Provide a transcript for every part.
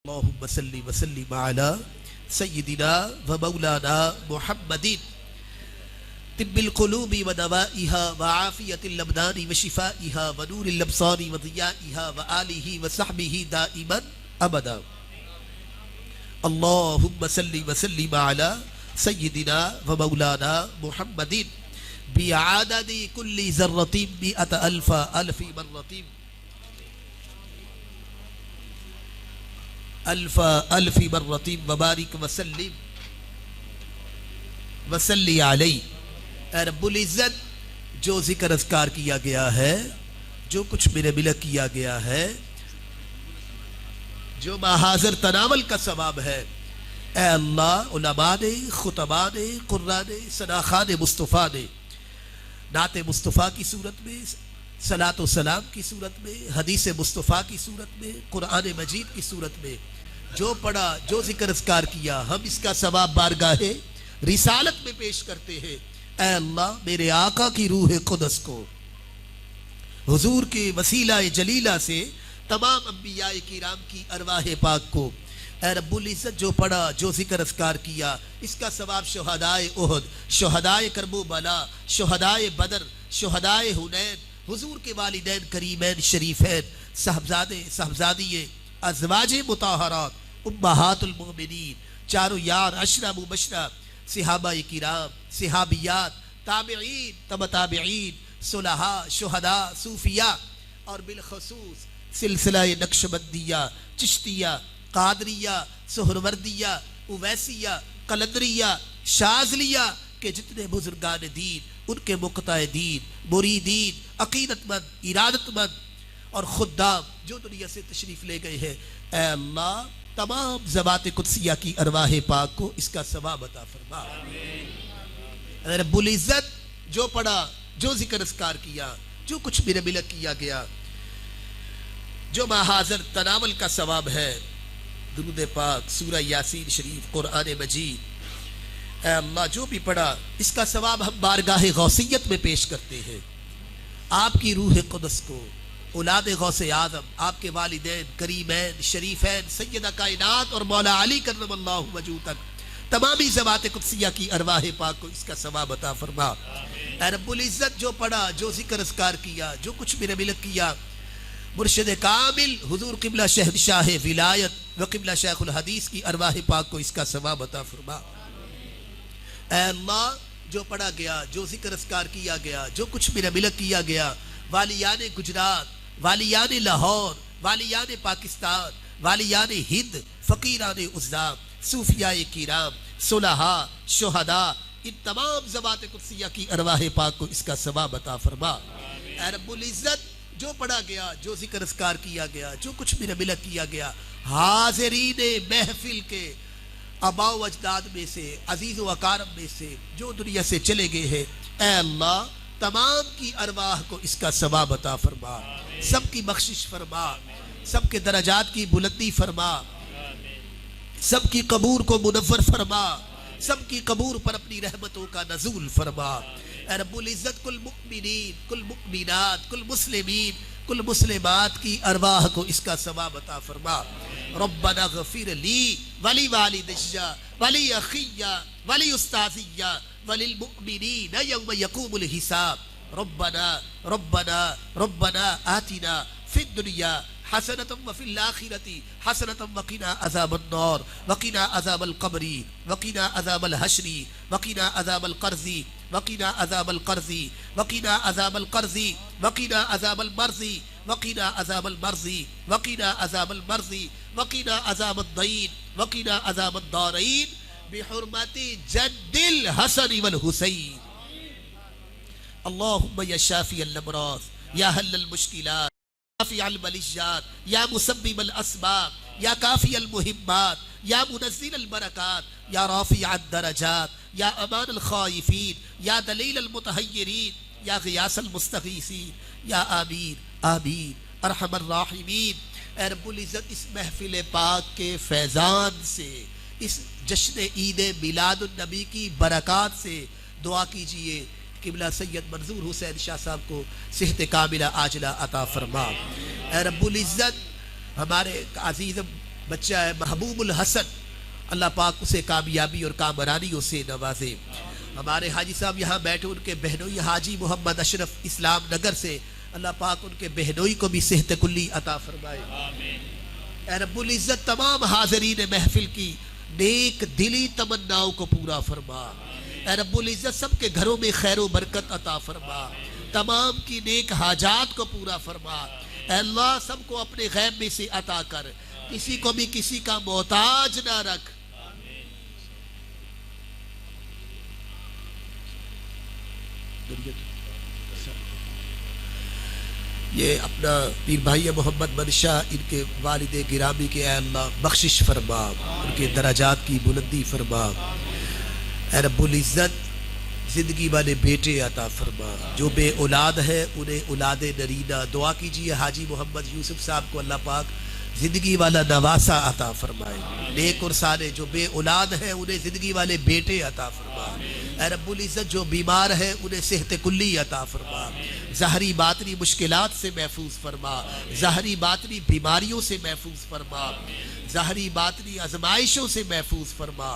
अल्लाहुम्मा सल्ली व सल्लिम अला सय्यिदिना व मौलाना मुहम्मदिन तिब्बिल क़ुलूबि व दवाइहा व आफियतिल अबदानि व शिफाइहा व नूरिल अब्सारि व ज़ियाइहा व आलिहि व सहबिहि दाइमन अबदा। अल्लाहुम्मा सल्ली व सल्लिम अला सय्यिदिना व मौलाना मुहम्मदिन बिअददि कुल्ली ज़र्रतिन मिअत अल्फ़ी मर्रतिन अल्फी मर्रतिन वबारिक वसल्लिम वसल्ली अलैहि। रब्बुल इज़्ज़त, जो जिक्र अज़कार किया गया है, जो कुछ मेरे मिलक किया गया है, जो महाज़र तनावल का सवाब है, ए अल्लाह उलमा ने, खुतबा ने, कुर्रा ने, सनाखान मुस्तफ़ा ने नाते मुस्तफ़ा की सूरत में, सलात व सलाम की सूरत में, हदीस मुस्तफ़ा की सूरत में, कुरान मजीद की सूरत में जो पढ़ा, जो जिक्र अज़कार किया, हम इसका सवाब बारगाहे रिसालत में पेश करते हैं। ऐ अल्लाह, मेरे आका की रूह कुदस को, हुजूर के वसीला जलीला से तमाम अंबिया किराम की अरवाह पाक को, ऐ रब्बुल इज़्ज़त, जो पढ़ा, जो जिक्र अज़कार किया, इसका सवाब शुहदाए उहद, शुहदाए करबला, शुहदाए बदर, शुहदाए हुनैन, हुजूर के वालिदैन करीमैन शरीफैन, साहबजादे साहबजादिये, अज़वाजे मुताहरात, उम्महातुल मोमिनीन, चारों यार, अशरा मुबशरा, सिहाबा किराम, सिहाबियात, ताबिईन, तब ताबिईन, सुलहा, शुहदा, सूफिया और बिलखसूस सिलसिला नक्शबंदिया, चिश्तिया, कादरिया, सुहरवर्दिया, उवैसिया, कलंदरिया, शाज़लिया के जितने बुजुर्गान दीन, उनके मुक़्ताए दीन, मुरीदीन, अकीदतमंद, इरादतमंद और खुद्दाम जो दुनिया से तशरीफ़ ले गए हैं, ऐ अल्लाह, तमाम ज़वात कुदसिया की अरवाह पाक को इसका सवाब अता फरमा। रब्बुल इज़्ज़त, जो पढ़ा, जो जिक्र अज़कार किया, जो कुछ मेरे मिलक किया गया, जो महाज़र तनावल का सवाब है, दुरूद पाक, सूरह यासीन शरीफ, कुरान मजीद, ऐ अल्लाह, जो भी पढ़ा, इसका सवाब हम बारगाह गौसियत में पेश करते हैं। आपकी रूह कुदस को, औलाद गौसे आज़म, आपके वालिदैन करीमैन शरीफैन सैयदा कायनात और मौला अली करमल्लाहु वजहू तक तमामी ज़वात कुदसिया की अरवाह पाक को इसका सवाब अता फरमा। ऐ रब्बुल इज़्ज़त, जो पढ़ा, जो जिक्र अज़कार किया, जो कुछ मेरे मिलक किया, मुर्शिद कामिल हुजूर क़िबला शहंशाह विलायत व क़िबला शेखुल हदीस की अरवाह पाक को इसका सवाब अता फरमा। ऐ अल्लाह, जो पढ़ा गया, जो जिक्र अज़कार किया गया, जो कुछ मेरा मिलक किया गया, वालियान गुजरात, वालियान लाहौर, वालियान पाकिस्तान, वालियान हिंद, फ़कीरान उज़्ज़ाम, सूफियाए किराम, सुलहा, शुहदा, इन तमाम ज़वात कुदसिया की अरवाह पाक को इसका सवाब अता फरमा। ऐ रब्बुल इज़्ज़त, जो पढ़ा गया, जो जिक्र अज़कार किया गया, जो कुछ मेरा मिलक किया गया, हाज़रीन महफिल के आबाओ अजदाद में से, अजीज़ व अकारम में से जो दुनिया से चले गए हैं, ऐ अल्लाह, तमाम की अरवाह को इसका सवाब अता फरमा, सबकी बख्शिश फरमा, सबके दरजात की बुलंदी फरमा, सबकी कबूर को मुनव्वर फरमा, सबकी कबूर पर अपनी रहमतों का नज़ूल फरमा। ऐ रब्बुल इज़्ज़त, कुल मुमिनीन, कुल मुमिनात, कुल मुस्लिमीन, कुल मुस्लिमात की अरवाह को इसका सवाब अता फरमा। रब्बना गफिर ली वली वालिदैया वली अखिया वली उस्ताज़िया वलिल मुमिनीन यौम यक़ूमुल हिसाब। रब्बना रब्बना रब्बना आतिना फिद दुनिया हसनतम व फिल आखिरती हसनतम वक़िना अज़ाबन नार वक़िना अज़ाबल क़ब्री वक़िना अज़ाबल हश्री वक़िना अज़ाबल क़र्ज़ी वक़िना अज़ाबल क़र्ज़ी वक़िना अज़ाबल क़र्ज़ी वक़िना अज़ाबल मर्ज़ी वक़िना अज़ाबल मर्ज़ी वक़िना अज़ाबल मर्ज़ी वक़िना अज़ाबद दईन वक़िना अज़ाबद दारईन बिहुर्मति जद्दिल हसन वल हुसैन। अल्लाहुम्मा या शाफ़िअल अमराज़, या हल्लल मुश्किलात, काफ़िअल बलियात, या मुसब्बिबल अस्बाब, या काफ़िअल मुहिम्मात, या मुनज़्ज़िलल बरकात, या राफ़िअद दरजात, या अमानल ख़ाइफ़ीन, या दलीलल मुतहय्यरीन, या ग़ियासल मुस्तग़ीसीन, या आमीन आमीन अरहमर राहिमीन। ऐ रब्बुल इज़्ज़त, इस महफ़िल पाक के फैज़ान से, इस जश्न ईद मिलादुन नबी की बरकात से दुआ कीजिए, क़िबला सैयद मंजूर हुसैन शाह साहब को सेहत कामिला आजला अता फरमा। ऐ रब्बुल इज़्ज़त, हमारे अज़ीज़ बच्चा है महबूबुल हसन, अल्लाह पाक उसे कामयाबी और कामरानियों से नवाजे। हमारे हाजी साहब यहाँ बैठे, उनके बहनोई हाजी मोहम्मद अशरफ इस्लाम नगर से, अल्लाह पाक उनके बहनोई को भी सेहत कुल्ली अता फरमाए। ऐ रब्बुल इज्जत तमाम हाज़रीन महफिल की नेक दिली तमन्नाओं को पूरा फरमा। ऐ रब्बुल इज्जत सबके घरों में खैर व बरकत अता फरमा, तमाम की नेक हाजात को पूरा फरमा। ऐ अल्लाह सबको अपने गैब में से अता कर, किसी को भी किसी का मोहताज ना रख। ये अपना पीर भाई मोहम्मद मनशा, इनके वालिद गिरामी के ऐ अल्लाह बख्शिश फरमा, उनके दराजात की बुलंदी फरमा। ऐ रब्बुल इज़्ज़त ज़िंदगी वाले बेटे अता फरमा, जो बे औलाद है उन्हें औलाद नरीना। दुआ कीजिए हाजी मोहम्मद यूसुफ साहब को अल्लाह पाक ज़िंदगी वाला नवासा अता फरमाए। नेक और साले जो बे औलाद है उन्हें ज़िंदगी वाले बेटे अता फरमा। ऐ रब्बुल इज़्ज़त जो बीमार है उन्हें सेहत कुल्ली अता फरमा, ज़ाहरी बातनी मुश्किलात से महफूज फरमा, ज़ाहरी बातनी बीमारियों से महफूज फरमा, ज़ाहरी बातनी आजमाइशों से महफूज फरमा।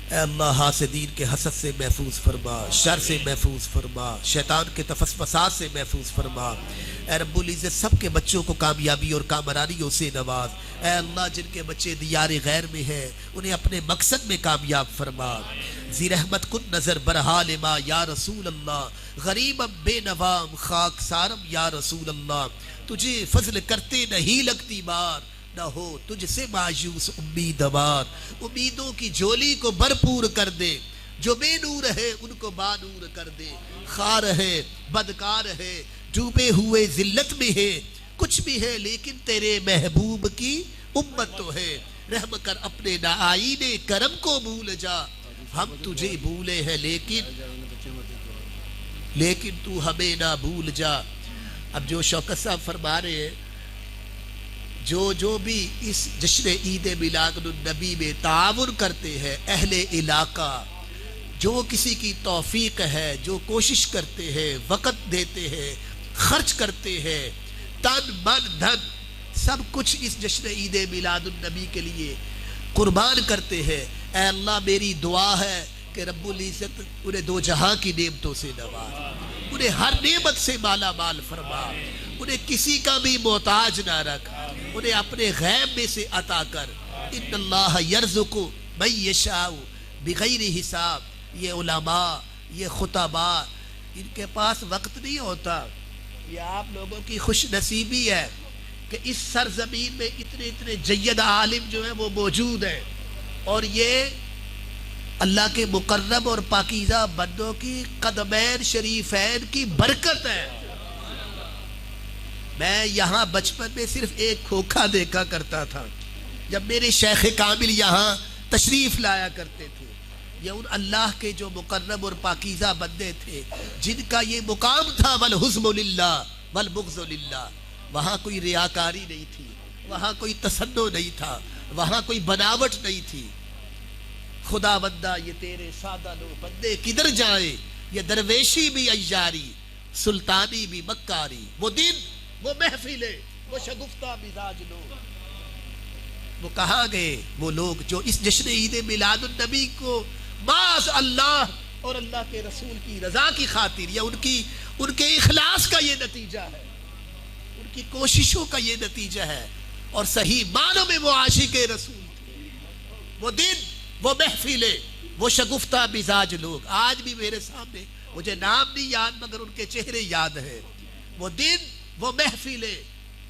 ऐ अल्लाह हासिदीन के हसद से महफूज फरमा, शर से महफूज फरमा, शैतान के तफस्फसात से महफूज फरमा। ऐ रब्बुल इज़्ज़त सबके बच्चों को कामयाबी और कामरानियों से नवाज। ऐ अल्लाह जिनके बच्चे दियार गैर में हैं उन्हें अपने मकसद में कामयाब फरमा। जी रहमत कुन नजर बरहाल मा या रसूल अल्लाह, गरीबम बेनवाम खाक सारम या रसूल अल्लाह। तुझे फजल करते नहीं लगती बार, न हो तुझसे मायूस उम्मीदवार। उम्मीदों की झोली को भरपूर कर दे, जो बेनूर है उनको बानूर कर दे। खार है बदकार है डूबे हुए जिल्लत में है, कुछ भी है लेकिन तेरे महबूब की उम्मत तो है। रहम कर अपने नाआईने करम को भूल जा, हम तुझे भूले हैं लेकिन तू हमें ना भूल जा। अब जो शौकत साहब फरमा रहे हैं, जो भी इस जश्न ईद मिलादुन नबी में ताउन करते हैं अहले इलाका, जो किसी की तौफीक है, जो कोशिश करते हैं, वक़्त देते हैं, खर्च करते हैं, तन मन धन सब कुछ इस जश्न ईद मिलादुन नबी के लिए कुर्बान करते हैं। ऐ अल्लाह मेरी दुआ है कि रब्बुल इज़्ज़त उन्हें दो जहां की नेमतों से नवाज, उन्हें हर नेमत से माला माल फरमा, उन्हें किसी का भी मोहताज ना रख, उन्हें अपने गैब में से अता कर। इन्नल्लाह यर्ज़ुकु मन यशाउ बिगैरि हिसाब। ये उलमा, ये खुतबा, इनके पास वक्त नहीं होता। ये आप लोगों की खुश नसीबी है कि इस सरजमीन में इतने इतने जय्यद आलिम जो है वो मौजूद है, और ये अल्लाह के मुकर्रम और पाकीज़ा बंदों की कदमैन शरीफैन की बरकत है। मैं यहाँ बचपन में सिर्फ एक खोखा देखा करता था, जब मेरे शेख कामिल यहाँ तशरीफ लाया करते थे। ये उन अल्लाह के जो मुकर्रम और पाकीज़ा बंदे थे, जिनका ये मुकाम था वल हुज़्मु लिल्लाह वल बुग़्ज़ु लिल्लाह। वहाँ कोई रियाकारी नहीं थी, वहाँ कोई तसन्नो नहीं था, वहाँ कोई बनावट नहीं थी। खुदा बंदा ये तेरे सादा लो बंदे किधर जाए, ये दरवेशी भी अय्यारी, सुल्तानी भी मक्कारी। वो दिन, वो महफिले, वो शगुफ्ता मिजाज लोग, वो कहाँ गए वो लोग जो इस जश्न ईद मिलादुन नबी को बास अल्लाह और अल्लाह के रसूल की रजा की खातिर, या उनके इखलास का ये नतीजा है, उनकी कोशिशों का ये नतीजा है, और सही मानों में वो आशिक़े रसूल थे। वो दिन, वो महफिले, वो शगुफ्ता मिजाज लोग आज भी मेरे सामने, मुझे नाम नहीं याद मगर उनके चेहरे याद है। वो दिन, वो महफिले,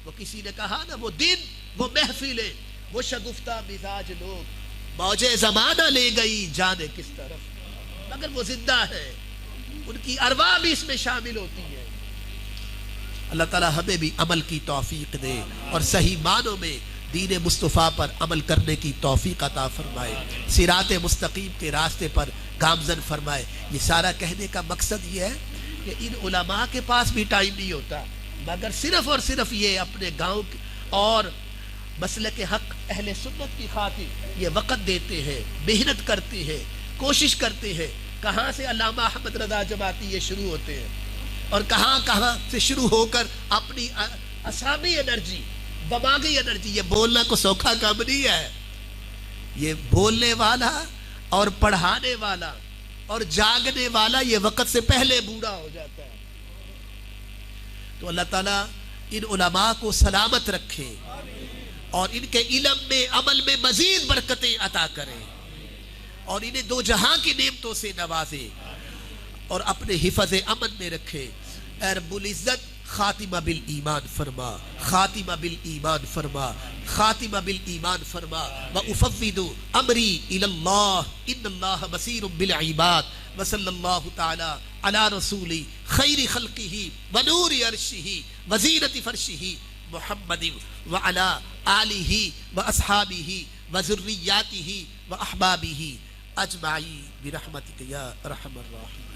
वो किसी ने कहा ना, वो दिन, वो महफिले, वो शगुफ्ता मिजाज लोग, मौजे ज़माना ले गई जाने किस तरफ, मगर वो जिंदा है, उनकी अरवाह भी इसमें शामिल होती है। अल्लाह ताला हमें भी अमल की तौफीक दे और सही मानों में दीन मुस्तफ़ा पर अमल करने की तौफीक अता फरमाए, सिराते मुस्तकीम के रास्ते पर गामजन फरमाए। ये सारा कहने का मकसद ये है कि इन उलमा के पास भी टाइम नहीं होता, मगर सिर्फ और सिर्फ ये अपने गाँव और मसलक हक अहले सुन्नत की खातिर ये वक़्त देते हैं, मेहनत करते हैं, कोशिश करते हैं। कहाँ से अल्लामा अहमद रज़ा जमाती ये शुरू होते हैं और कहाँ कहाँ से शुरू होकर अपनी असामी एनर्जी दिमागी एनर्जी। ये बोलना को सौखा काम नहीं है। ये बोलने वाला और पढ़ाने वाला और जागने वाला ये वक्त से पहले बूढ़ा हो जाता है। तो अल्लाह ताला इन उलमा को सलामत रखे और इनके इल्म में अमल में मजीद बरकतें अता करे और इन्हें दो जहां की नेमतों से नवाजे और अपने हिफाज़े अमन में रखे। ऐ रब्बुल इज्जत खातिमा बिल ईमान फरमा, खातिमा बिल ईमान फरमा, खातिमा बिल ईमान फरमा। व उफव्विदु अमरी इलल्लाह इन्नल्लाह बसीरुम बिल इबाद। व सल्लल्लाहु तआला अला रसूली खैरि खल्किही व नूरि अर्शिही व ज़ीनति फर्शिही मुहम्मदिन व अला आलिही व अस्हाबिही व ज़ुर्रिय्यातिही व अहबाबिही अजमाई बिरहमतिक या अरहमर राहिमीन।